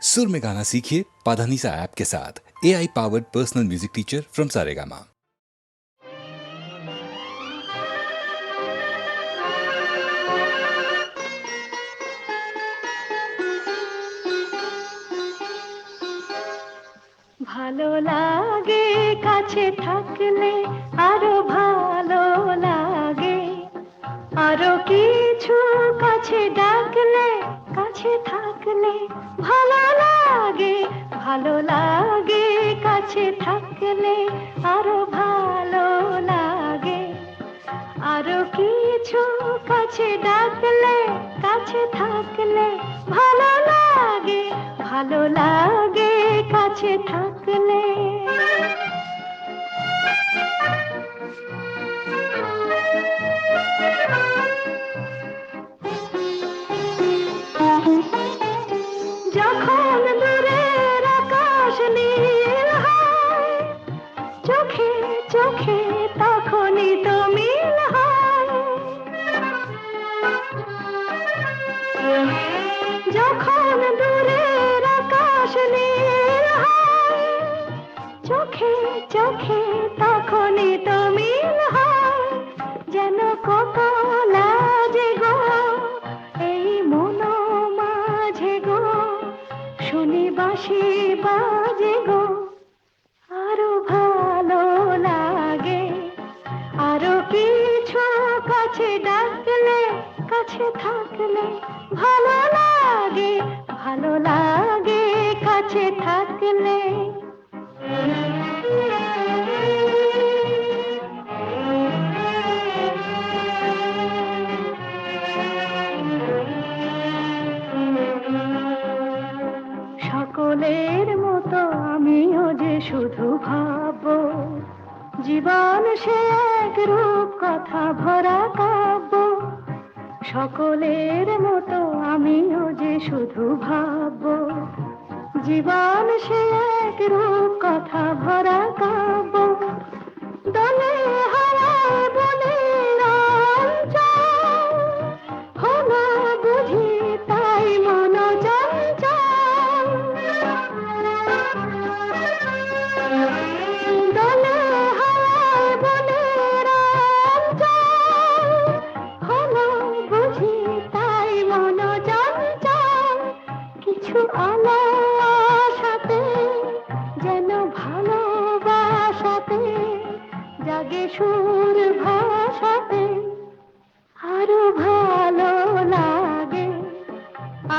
सुर में गाना सीखिए पाधानीसा ऐप के साथ। AI powered personal music teacher from Saregama. ভালো লাগে কাছে থাকলে আরো ভালো লাগে, আরো কিছু কাছে ডাকলে কাছে থাকলে ভালো লাগে, ভালো লাগে কাছে থাকলে আরো ভালো লাগে, আরো কিছু কাছে ডাকলে কাছে থাকলে ভালো লাগে, ভালো লাগে কাছে থাকলে। যখন দূরের আকাশ নীল হয়, চোখে চোখে তখনই তো মিল হয়। যখন দূরের আকাশ নীল হয়, চোখে চোখে তখনই তো মিল হয়। যেন কত লাজে গো এই মন মাঝে গো, শুনি বাঁশি বাজে গো, আরো ভালো লাগে, আরো কিছু কাছে ডাকলে কাছে থাকলে ভালো লাগে, ভালো লাগে কাছে থাকলে। সকলের মতো আমিও যে শুধু ভাববো, জীবন সে এক রূপ কথা ভরা কাব্য। সকলের মতো আমিও যে শুধু ভাববো, জীবন সে এক রূপ কথা ভরা কাব্য। দলে হারায় বলে অঞ্চল, হলো বুঝি তাই মন চঞ্চল। দলে হারায় বলে অঞ্চল, হলো বুঝি তাই মন চঞ্চল। কিছু আলো আশাতে যেন ভালোবাসাতে জাগে সুর ভাষাতে, আরো ভালো লাগে,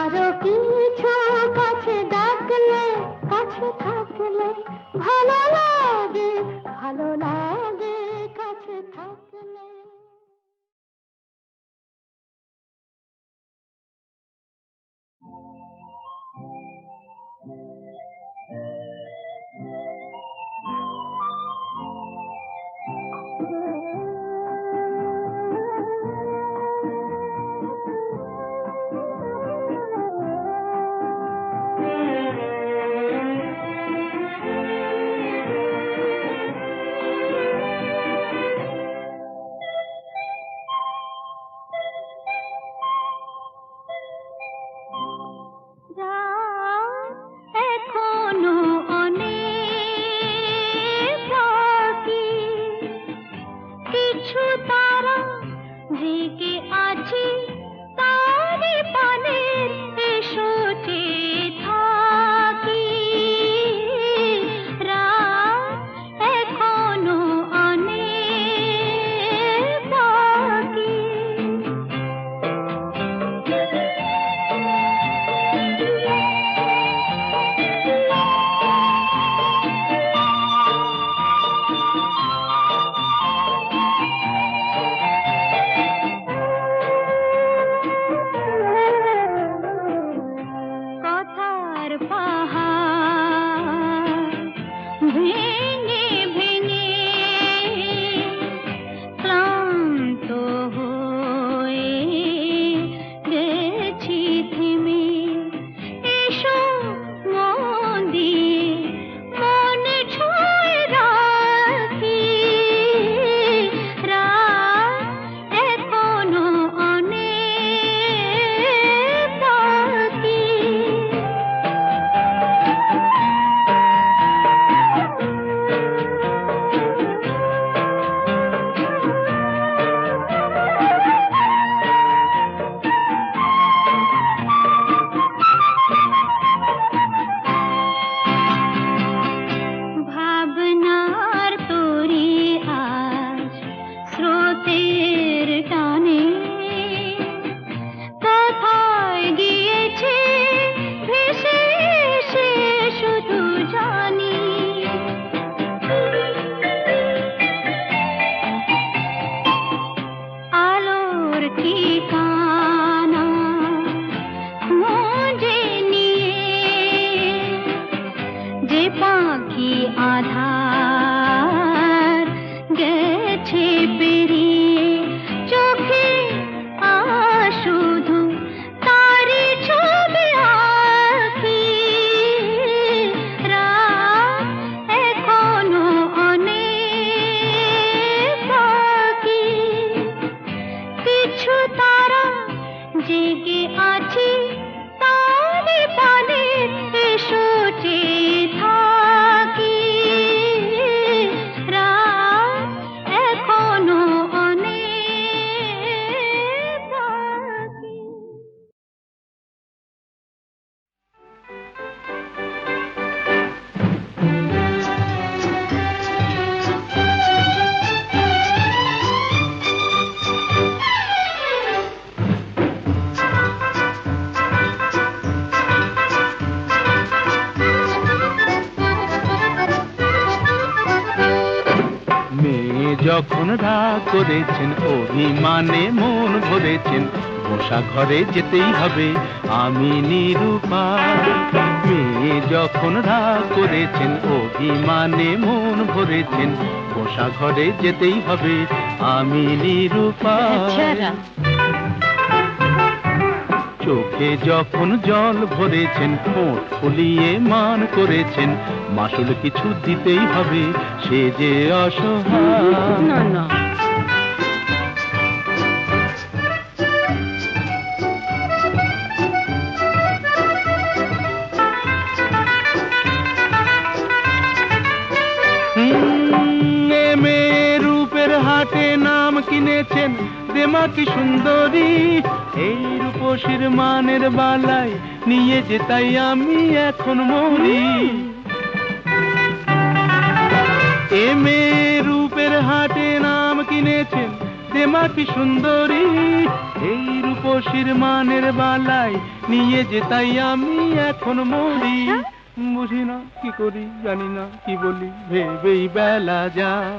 আরো কিছু কাছে ডাকলে কাছে থাকলে ভালো লাগে, ভালো লাগে কাছে থাকলে। এখনো অনেক বাকি, কিছু তারা জেগে আছে তারে পানে, এসো চেয়ে থাকি। রাত এখনো অনেক বাকি। কথার পাহাড় ভেঙে ভেঙে ক্লান্ত হয়ে গেছি থেমে, এসো মন দিয়ে মন ছুঁয়ে রাখি। রাত এখনো অনেক বাকি। আধার গেছে পেরিয়ে, চোখে শুধু তারি ছবি আঁকি। রাত এখনো অনেক বাকি, কিছু তারা জেগে আছে তারে পানে, এসো চেয়ে থাকি। রাত এখনো অনেক বাকি। মেয়ে যখন রাগ করেছেন, অভিমানে মন ভরেছেন, বসা ঘরে যেতেই হবে আমি নিরুপায়। মেয়ে যখন রাগ করেছেন, অভিমানে মন ভরেছেন, বসা ঘরে যেতেই হবে আমি নিরুপায়। চোখে যখন জল ভরেছেন, ঠোঁট ফুলিয়ে মান করেছেন, মাসুল কিছু দিতেই হবে সে যে অসহায়। না না, মেয়ের রূপের হাটে নাম কিনেছেন দেমাকি সুন্দরী, এই রূপসীর মানের বালায় নিয়ে যে তাই আমি এখন মরি। এ মেয়ের রূপের হাটে নাম কিনেছেন দেমাকি সুন্দরী, এই রূপসীর মানের বালায় নিয়ে যে তাই আমি এখন মরি। বুঝি না কি করি, জানি না কি বলি, ভেবেই বেলা যায়।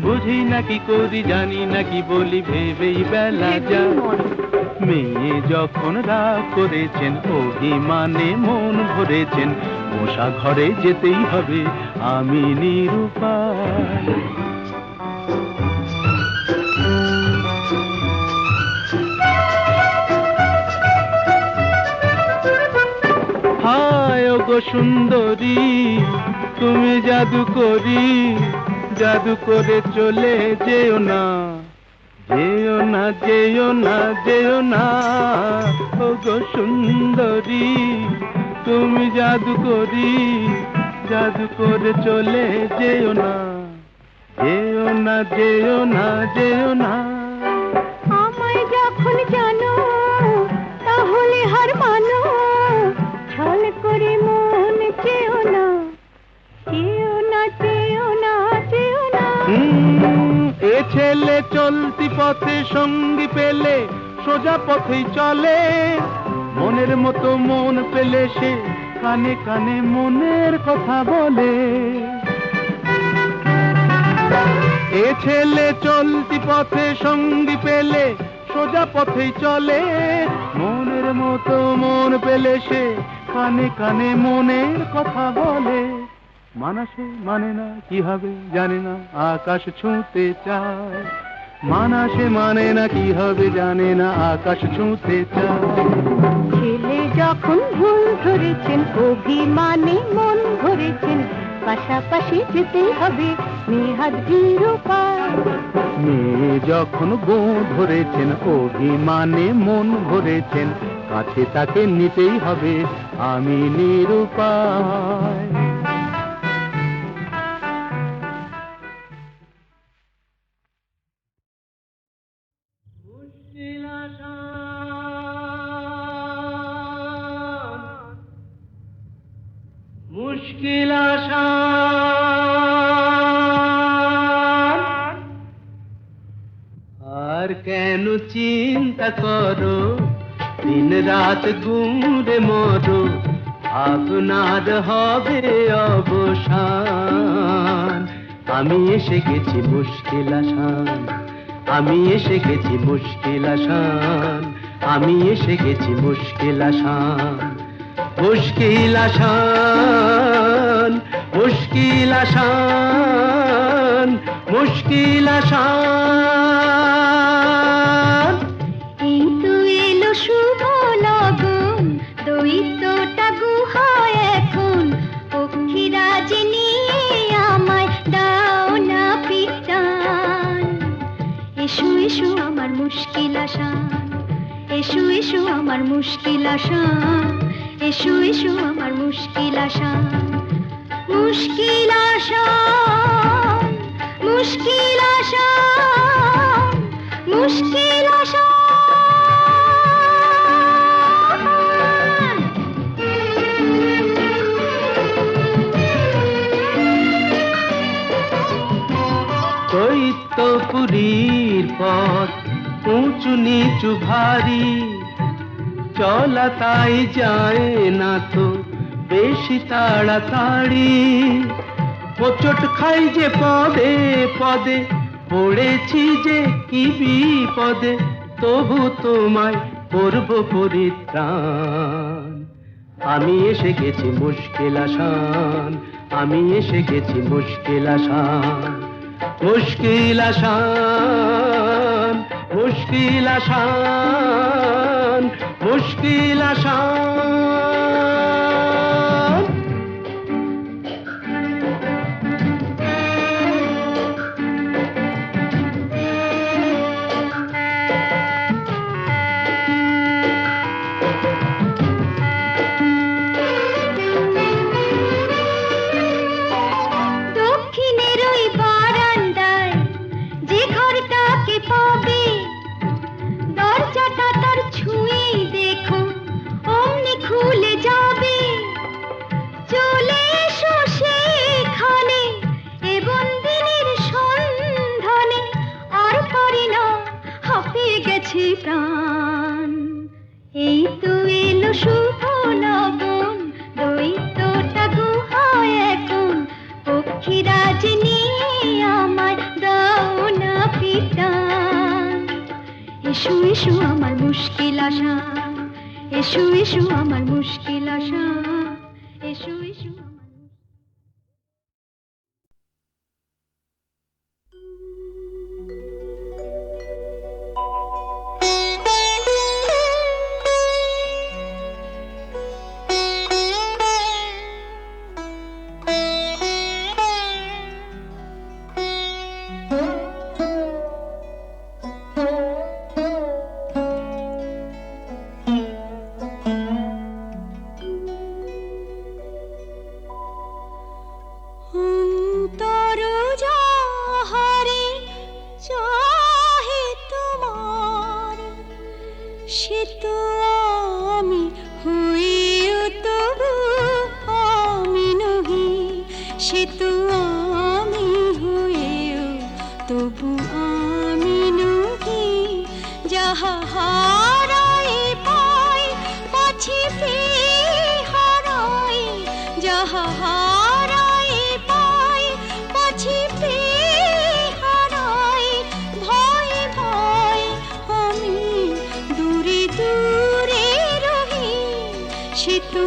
বুঝি না কি করি, জানি না কি বলি, ভেবেই বেলা যায়। মেয়ে যখন রাগ করেছেন, অভিমানে মন ভরেছেন, বসা ঘরে যেতেই হবে আমি নিরুপায়। হায় ওগো সুন্দরী, তুমি জাদু করি, জাদু করে চলে যেও না, যেও না, যেও না, যেও না। ওগো সুন্দরী, তুমি জাদু করি, জাদু করে চলে যেও না, যেও না, যেও না, যেও না। আমায় যখন জানো তাহলে হার মানো, ছল করে মন চেও না, চেও না, চেও না, চেও না। এ ছেলে চলতি পথে সঙ্গী পেলে সোজা পথেই চলে, মনের মতো মন পেলে সে কানে কানে মনের কথা বলে। এ ছেলে চলতি পথে সঙ্গী পেলে সোজা পথেই চলে, মনের মতো মন পেলে সে কানে কানে মনের কথা বলে। মানাসে মানে না কি হবে জানে না, আকাশ ছুঁতে চায়। মানাসে মানে না কি হবে জানে না, আকাশ ছুঁতে চায়। ছেলে যখন ভুল ধরেছেন, অভিমানে মন ভরেছেন, পাশাপাশি যেতেই হবে নেহাত নিরুপায়। মেয়ে যখন গো ধরেছেন, অভিমানে মন ভরেছেন, কাছে তাকে নিতেই হবে আমি নিরুপায়। মুশকিল আসান, আর কেন চিন্তা করো, দিন রাত গুমরে মরো, আপনার হবে অবসান। আমি এসে গেছি মুশকিল আসান, আমি এসে গেছি মুশকিল আসান, আমি এসে গেছি মুশকিল আসান। মুশকিল আসান, মুশকিল মুশকিল আসান, মুশকিল আসান। এই তো এলো শুভ লগন, দৈত্যটা গুহায় এখন, পক্ষীরাজ নিয়ে আমায় দাও না পিটান। এসো এসো আমার মুশকিল আসান, এসো এসো আমার মুশকিল আসান, এসো এসো আমার মুশকিল আসান। মুশকিল আসান, মুশকিল আসান, মুশকিল আসান। দৈত্যপুরীর পথ উঁচু নিচু ভারী, চলা তাই যায় না তো বেশি তাড়াতাড়ি। হোঁচট খাই যে পদে পদে, পড়েছি যে কি বিপদে, তবু তোমায় করব পরিত্রাণ। আমি এসে গেছি মুশকিল আসান, আমি এসে গেছি মুশকিল আসান। মুশকিল আসান, মুশকিল আসান, মুশকিল আসান। দক্ষিণের ওই বারান্দায় যে ঘরটাকে পাবে, দরজাটা তার ছুঁয়েই দেখো অমনি খুলে যাবে। চলে এসো সেখানে এ বন্দিনীর সন্ধানে, আর পারি না হাঁপিয়ে গেছে প্রাণ। এই তো এলো শুভ লগন, দৈত্যটা গুহায় এখন, পক্ষীরাজ নিয়ে আমায় দাও না পিটান। এসো এসো আমার মুশকিল আসান, এসো এসো আমার মুশকিল আসান, এসো এসো আমার। অন্তর যাহারে চাহে তোমার, সে তো আমি হইও তবু আমি নহি, সে তো আমি হইও তবু আমি নহি। যাহা হারাই পাই পাছি পেয়ে হারাই, যাহা হারাই পাই পাছি পেয়ে হারাই। ভয় ভয় আমি দূরে দূরে রহি, সে তো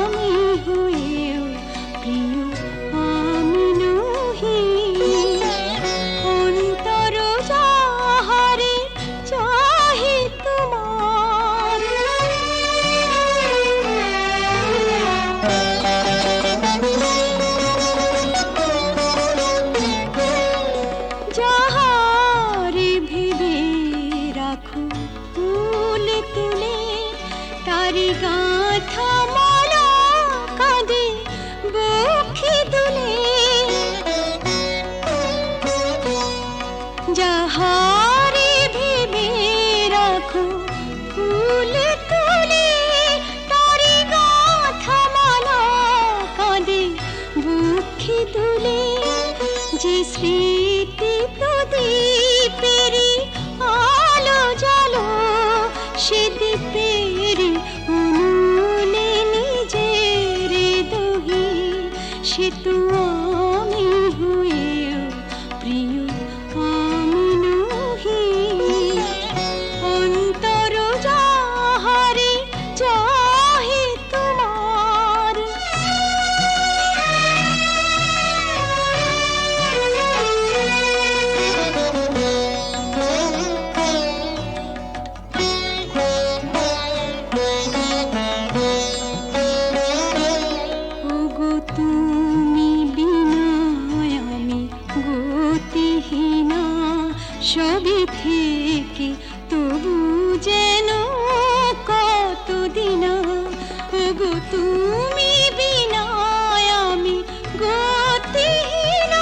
আমি হয়েও প্রিয় আমি নহি। অন্তর যাহারে চাহে তোমার, যাহারে ভেবে রাখো তুলে তুলে, তারি গাঁথা মালা কাঁদে বক্ষে দুলে। যাহারে ভেবে রাখো ফুল তুলে, তারি গাঁথা মালা কাঁদে বক্ষে দুলে। যে স্মৃতি প্রদীপেরি আলো জালো, সে দ্বীপের উনুনে নিজের দহি, সে তো আমি হয়েও প্রিয় আমি নহি। অন্তর যাহারে চাহে তোমার, তুমি বিনায় আমি গতিহীন,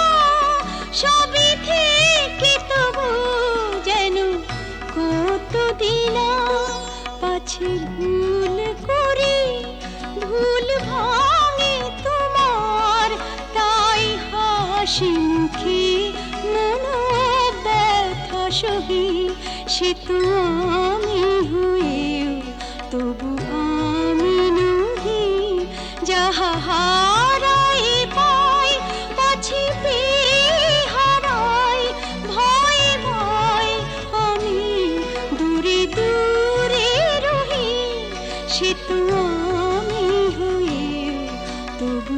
সবই থেকে তবু যেন কতদিন পাছে ভুল করি, ভুল ভাঙে তোমার, তাই হাসি মুখে মন ব্যথা সহি। সে তো আমি হয়েও তবু আমি নহি, যাহা হারাই পাই পাছি পেয়ে হারাই, ভয়ে ভয় আমি দূরে দূরে রহি। সে তো আমি হয়েও তবু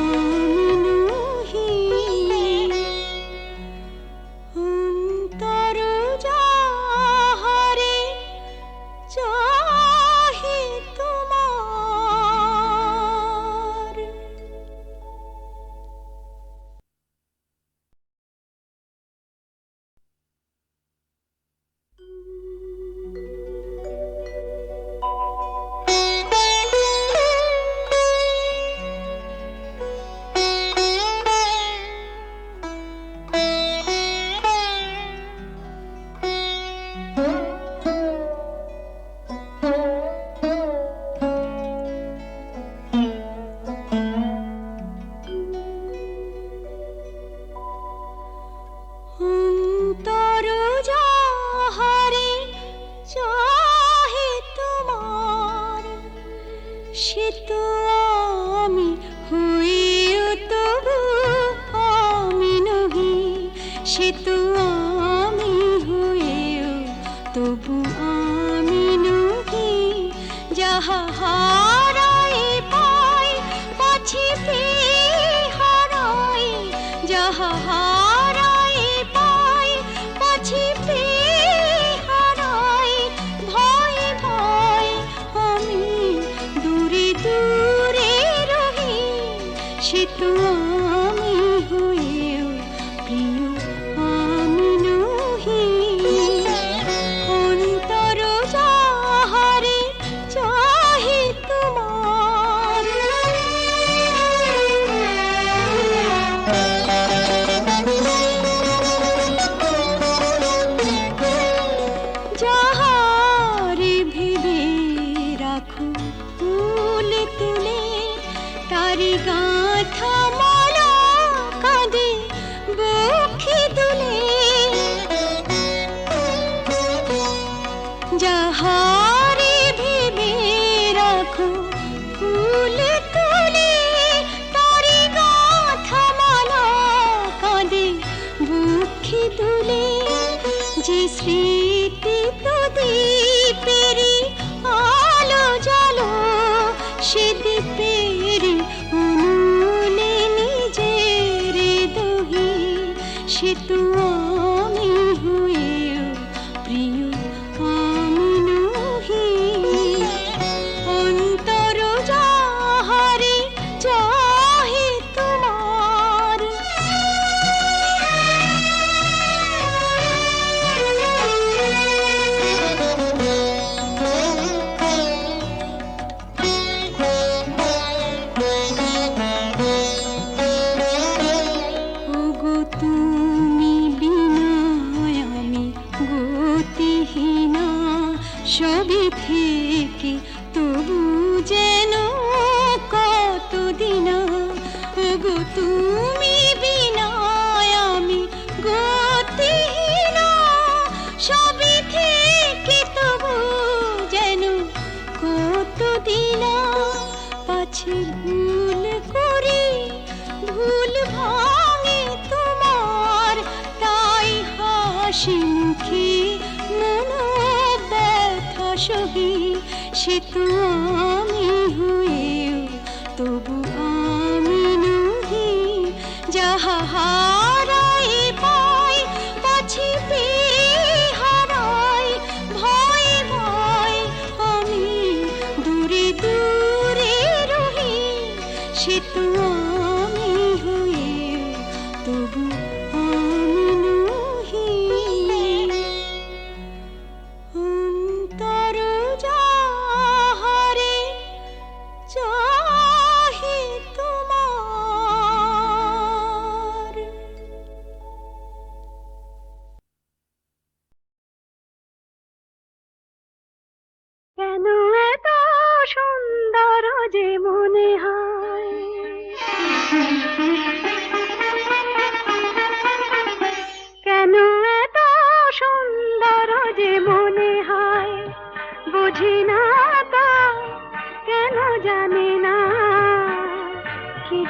আমি নহি। অন্তর যাহারে চাহে তোমার। অন্তর যাহারে চাহে তোমার, সে তো আমি হয়েও তবু আমি নহি। সে তো আমি হয়েও তবু আমি নহি, যাহা হারাই পাই পাছি পেয়ে হারাই, যাহা হারাই পাই পাছি পেয়ে হারাই, ভয়ে ভয় আমি দূরে দূরে রহি। সে তো আমি হয়েও প্রিয় আমি নহি। অন্তর যাহারে চাহে তোমার। যাহারে ভেবে রাখো তুলে তুলে, তারি গাঁথা মালা কাঁদে বুকে দুলে। যাহারে ভেবে রাখো ফুল তুলে, তারি গাঁথা মালা কাঁদে বুকে দুলে। যে স্মৃতি প্রদীপেরই আলো জালো, সে দ্বীপের উনুনে নিজের দহি। সে তো আমি হয়েও প্রিয় আমি নহি। অন্তর যাহারে চাহে তোমার। ওগো তুমি বিনায় আমি গতিহীন, সবই থেকে তবু যেন কতদিন। ওগো তুমি বিনায় আমি গতিহীন, সবই থেকে তবু যেন কতদিন পাছে ভুল করি, ভুল ভাঙে তোমার, তাই হাসি মুখে মন ব্যথা সহি। সে তো আমি হয়েও তবু আমি নহি, যাহা হারাই পাই পাছি পেয়ে হারাই, ভয়ে ভয় আমি দূরে দূরে রহি। সে তো আমি হয়েও তবু আমি নহি। অন্তর যাহারে চাহে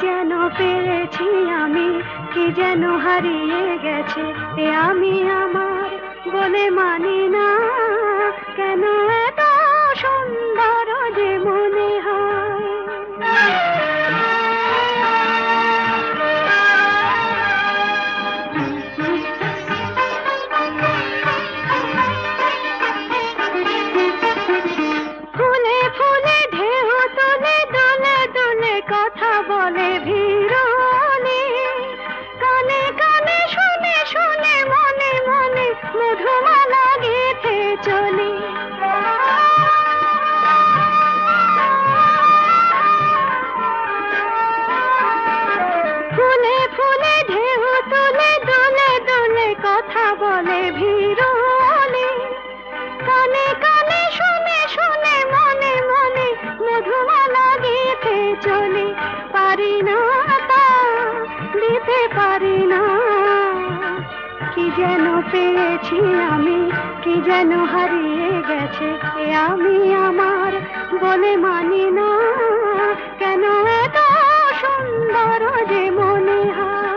যেন পেয়েছি আমি, কি যেন হারিয়ে গেছে এ আমি আমার বলে মানি না, কেন এত সুন্দর যে মনে হয়। ফুলে ফুলে ঢেউ তুলে দোলে দোলে কথা বলে ভিড়নে, কানে কানে শুনে শুনে মনে মনে মধুমালা গেঁথে চলি। ফুলে ফুলে ঢেউ তুলে দোলে দোলে কথা বলে ভিড়নে, কানে কানে শুনে শুনে মনে মনে মধুমালা গেঁথে চলি। পারি না তা দিতে পারি না, কি যেন পেয়েছি আমি, কি যেন হারিয়ে গেছে এ আমি আমার বলে মানি না, কেন এত সুন্দর যে মনে হয়।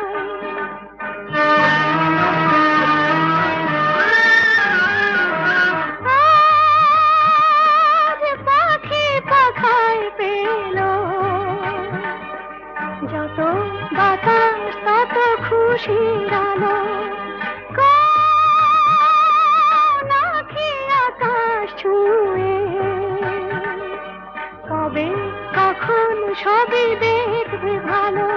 আজ পাখি পাখায় পেল, যত বাতাস তত খুশির আলো, কোন আঁখি আকাশ ছুঁয়ে, কবে কখন সবই দেখবে ভালো।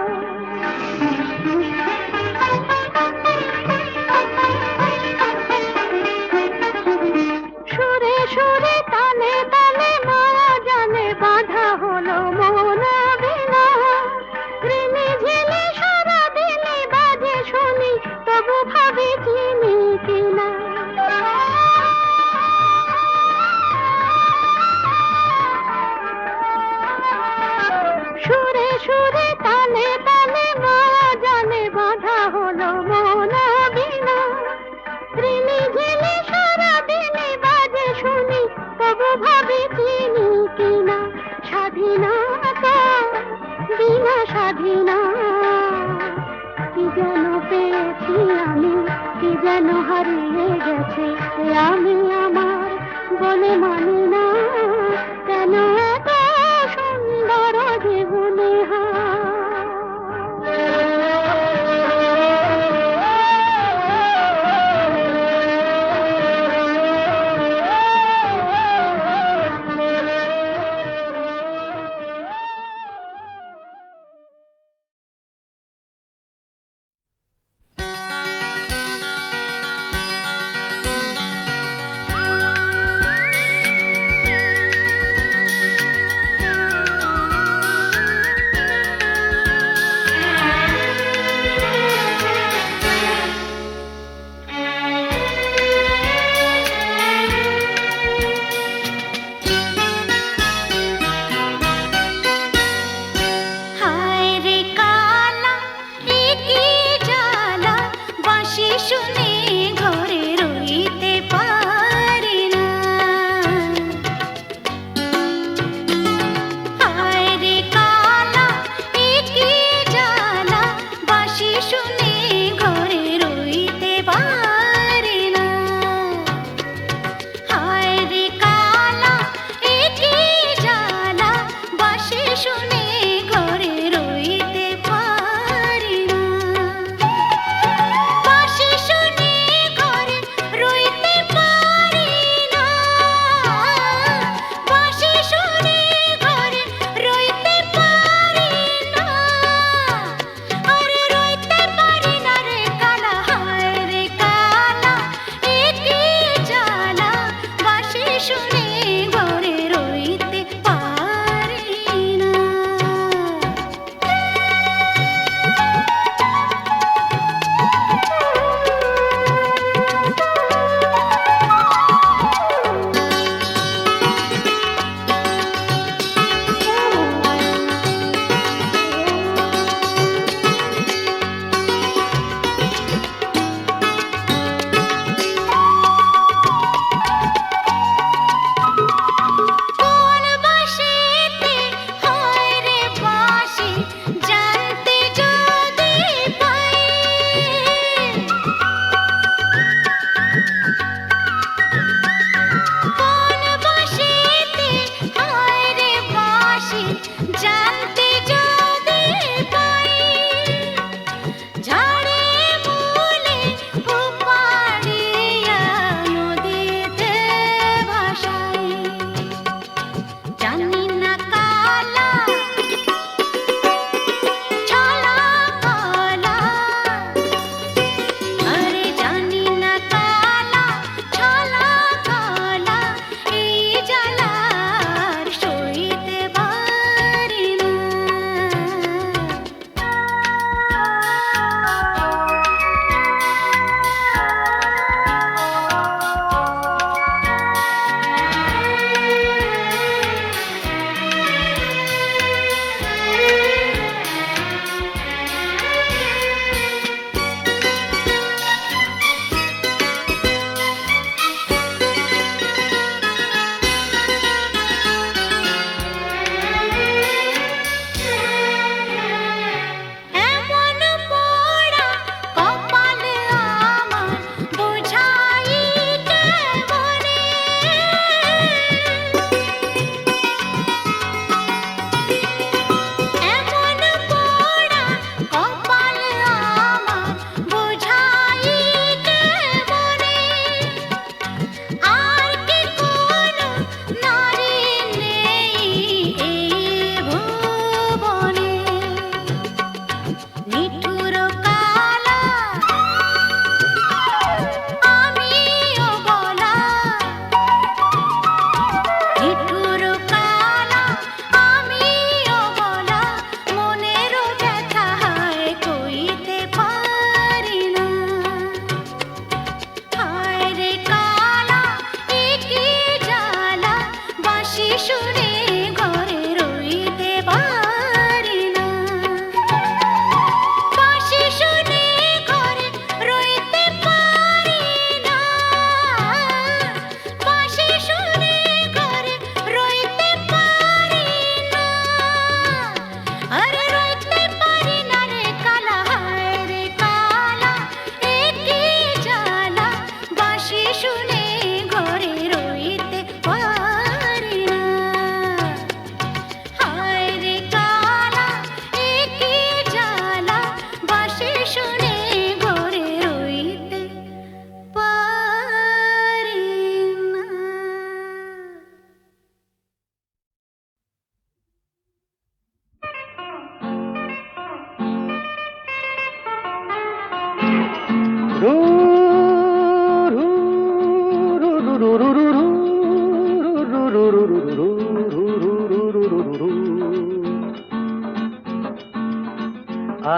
সুরে সুরে তালে তালে মায়া জানে বাঁধা হলো মন বিনা, ঋণে ঝিলে সারা দিনে বাজে শুনি তবু ভাবি চিনি কিনা। সুরে সুরে তালে তালে মায়া জানে বাঁধা হলো মন বিনা, ঋণে ঝিলে সারা দিনে বাজে শুনি তবু ভাবি চিনি কিনা। স্বাধীনতা বিনা স্বাধীনা, কি যেন পেয়েছি আমি, কি যেন হারিয়ে গেছে এ আমি আমার বলে মানি না, কেন এত সুন্দর জীবনে হয়।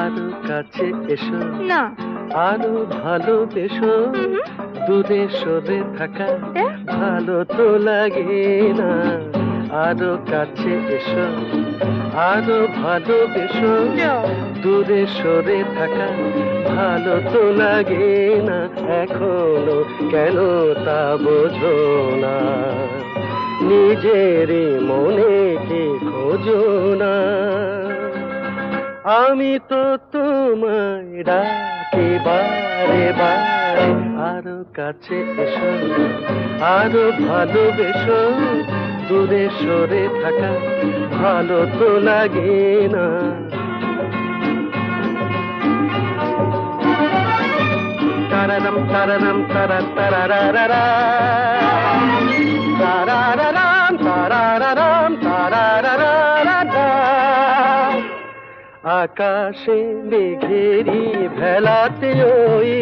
আরো কাছে এসো, না। আরো ভালোবেসো, হুম। দূরে সরে থাকা এ? ভালো তো লাগে না। আরো কাছে এসো, আরো ভালোবেসো, দূরে সরে থাকা ভালো তো লাগে না। এখনো কেন তা বোঝো না, নিজেরই মনে কি খোঁজো না। আমি তো তোমায় ডাকি বারে বারে, আরো কাছে এসো, আরো ভালোবেসো, দূরে সরে থাকা ভালো তো লাগে না। তারারাম তারারাম তারা তারারারা, তারারারাম তারারারাম তারারারা। আকাশে মেঘেরি ভেলাতে ওই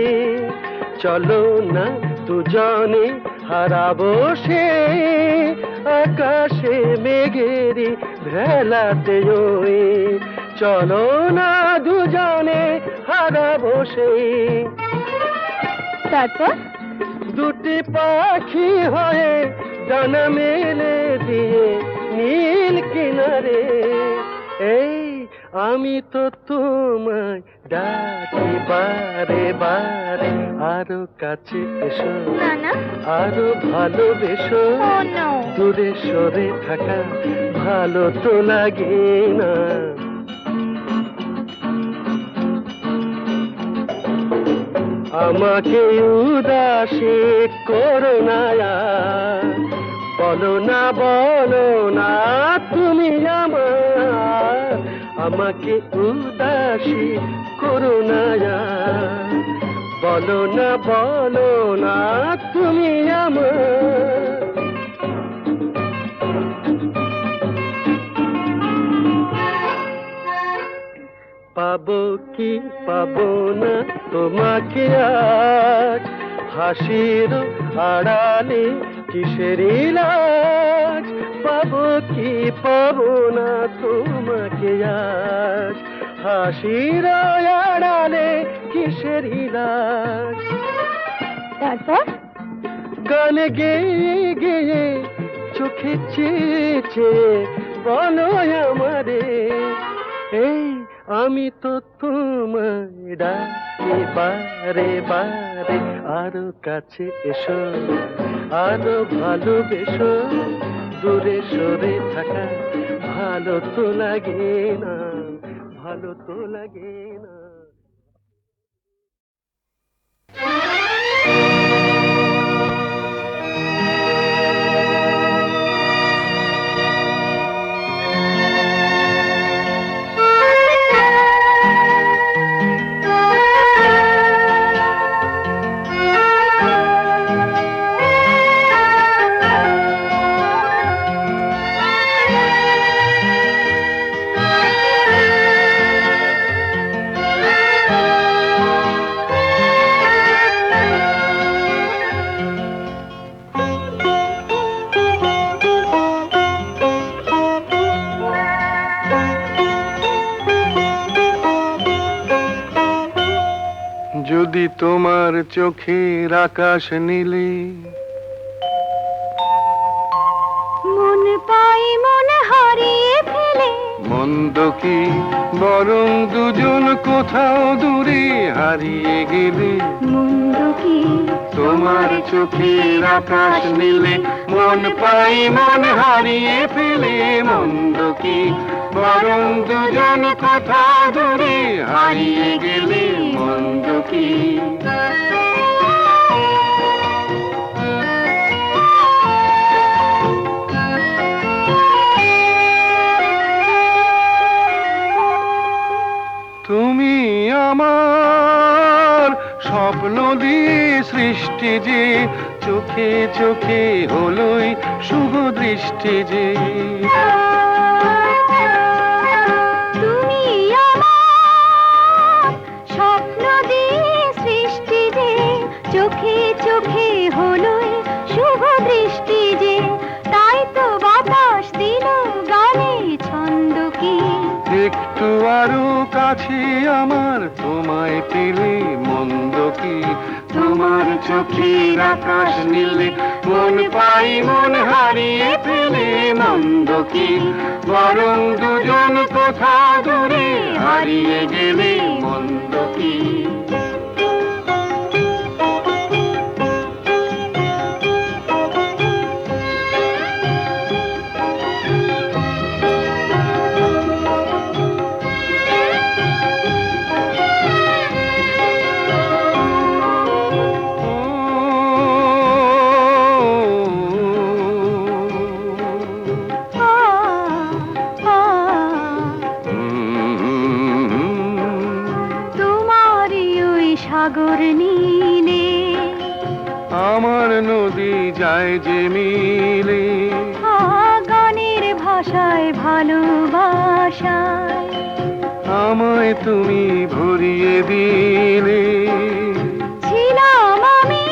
চলো না দুজনে হারাবো সে। আকাশে মেঘেরি ভেলাতে ওই চলো না দুজনে হারাবো সে। তারপর দুটি পাখি হয়ে ডানা মেলে দিয়ে নীল কিনারে, এই আমি তো তোমায় ডাকি বারে বারে, আরো কাছে এসো, না না। আরো ভালোবেসো, ও নো। দূরে সরে থাকা ভালো তো লাগে না। আমাকে উদাসী করো না, বলো না বলো না তুমি আমার। আমাকে উদাসী করো না, বলো না তুমি আমার। পাবো কি পাবো না তোমাকে আজ, হাসির আড়ালে কিসের লাজ। পাবো কি পাবো না তোমাকে আজ, হাসির আড়ালে কিসের লাজ। তারপর গান গেয়ে গেয়ে চোখে চেয়ে চেয়ে বলো আমারে, এই আমি তো তোমায় ডাকি বারে বারে, আরো কাছে এসো, আরো ভালোবেসো, দূরে সরে থাকা ভালো তো লাগে না, ভালো তো লাগে না। যদি তোমার চোখের আকাশ নীলে, মন পাই মন হারিয়ে ফেলে, মন্দ কি বরং দুজন কোথাও দূরে হারিয়ে গেলে। মন্দ কি তোমার চোখের আকাশ নীলে, মন পাই মন হারিয়ে ফেলে। মন্দ কি বরং দুজন কোথাও দূরে হারিয়ে গেলে। মন্দ কি তুমি আমার স্বপ্ন দিয়ে সৃষ্টি যে, চোখে চোখে হলোই শুভ দৃষ্টি যে। তুমি আমার স্বপ্ন দিয়ে সৃষ্টি যে, চোখে চোখে হলোই শুভ দৃষ্টি যে। তাই তো বাতাস দিল গানে ছন্দ কি, একটু আর আরো কাছে আমার তোমায় পেলে মন্দ কি তোমার চোখের আকাশ নীলে মন পাই মন হারিয়ে ফেলে মন্দ কি বরং দুজন কোথাও দূরে হারিয়ে গেলে মন্দ কি সাগর নীলে আমার নদী যায় যে মিলে গানের ভাষায় ভালোবাসায় আমায় তুমি ভরিয়ে দিলে ছিলাম আমি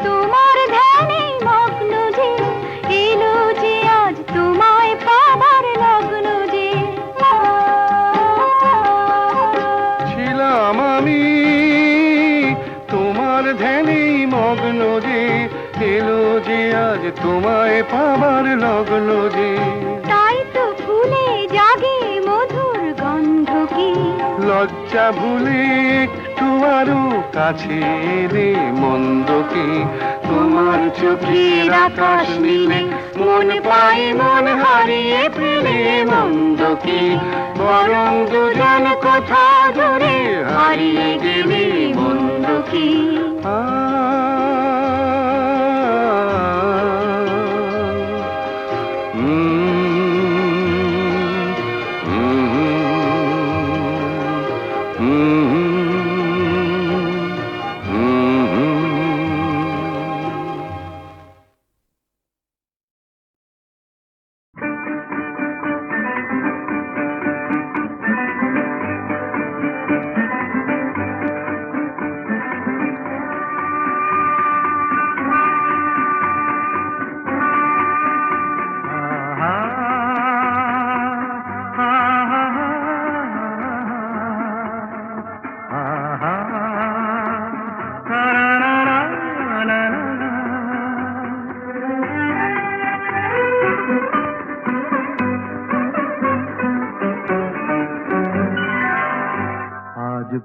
তোমার ধ্যানে মগ্ন যে এলো যে আজ তোমায় পাবার লগ্ন যে ছিলাম আমি তোমার ধ্যানে মগ্ন যে এলো যে আজ তোমায় পাবার লগ্ন যে তাই তো ফুলে জাগে মধুর গন্ধ কি লজ্জা ভুলে একটু আরো কাছে এলে মন্দ কি তোমার চোখের আকাশ নীলে মন পাই মন হারিয়ে ফেলে মন্দ কি বরং দুজন কোথাও দূরে হারিয়ে গেলে মন্দ কি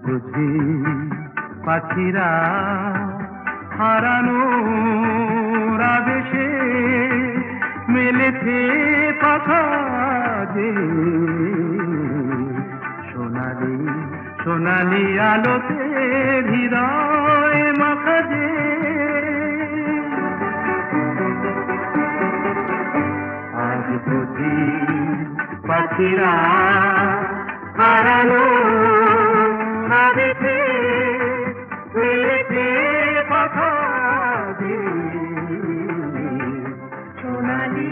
বুঝি পাখিরা হারানো আবেশে মেলেছে পাখা যে সোনালি সোনালি আলোতে হৃদয় মাখা যে আজ বুঝি পাখিরা হারানো আবেশে মেলেছে পাখা যে সোনালি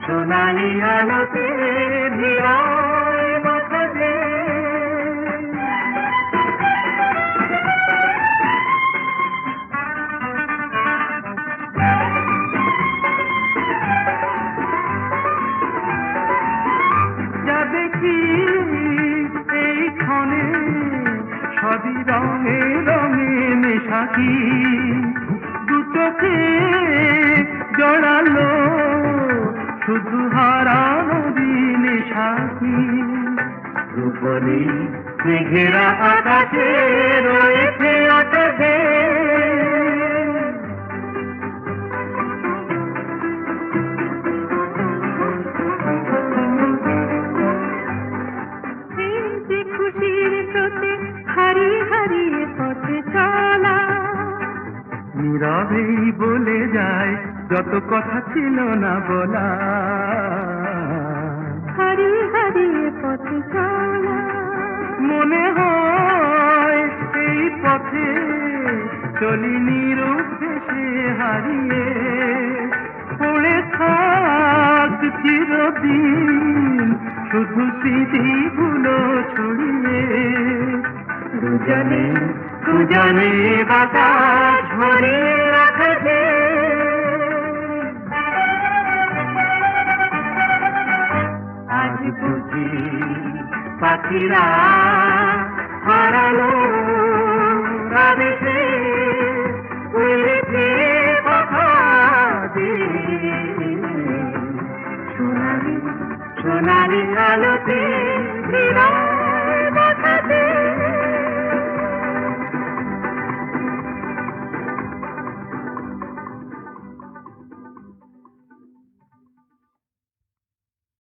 সোনালি আলোতে হৃদয় মাখা যে যা দেখি এই ক্ষণে সবই রঙে রঙে মেশাকি দু চোখে জড়ালো শুধু হারানো দিনে সাথী রূপলি মেঘেরা আকাশে রয়েছে আকাশে খুশির স্রোতে হারিয়ে হারিয়ে পথে চলা নীরবেই বলে যায় যত কথা ছিল না বলা হারিয়ে হারিয়ে পথে চলা মনে হয় এই পথে চলি নিরুদ্দেশে হারিয়ে পড়ে থাক চিরদিন শুধু স্মৃতিগুলো ছড়িয়ে দুজনে দুজনে বাতাস ভরে রাখবে আজ বুঝি পাখিরা হারালো আদেশে উড়েছে কথা দিয়ে। সোনালি সোনালি আলোতে বিরাট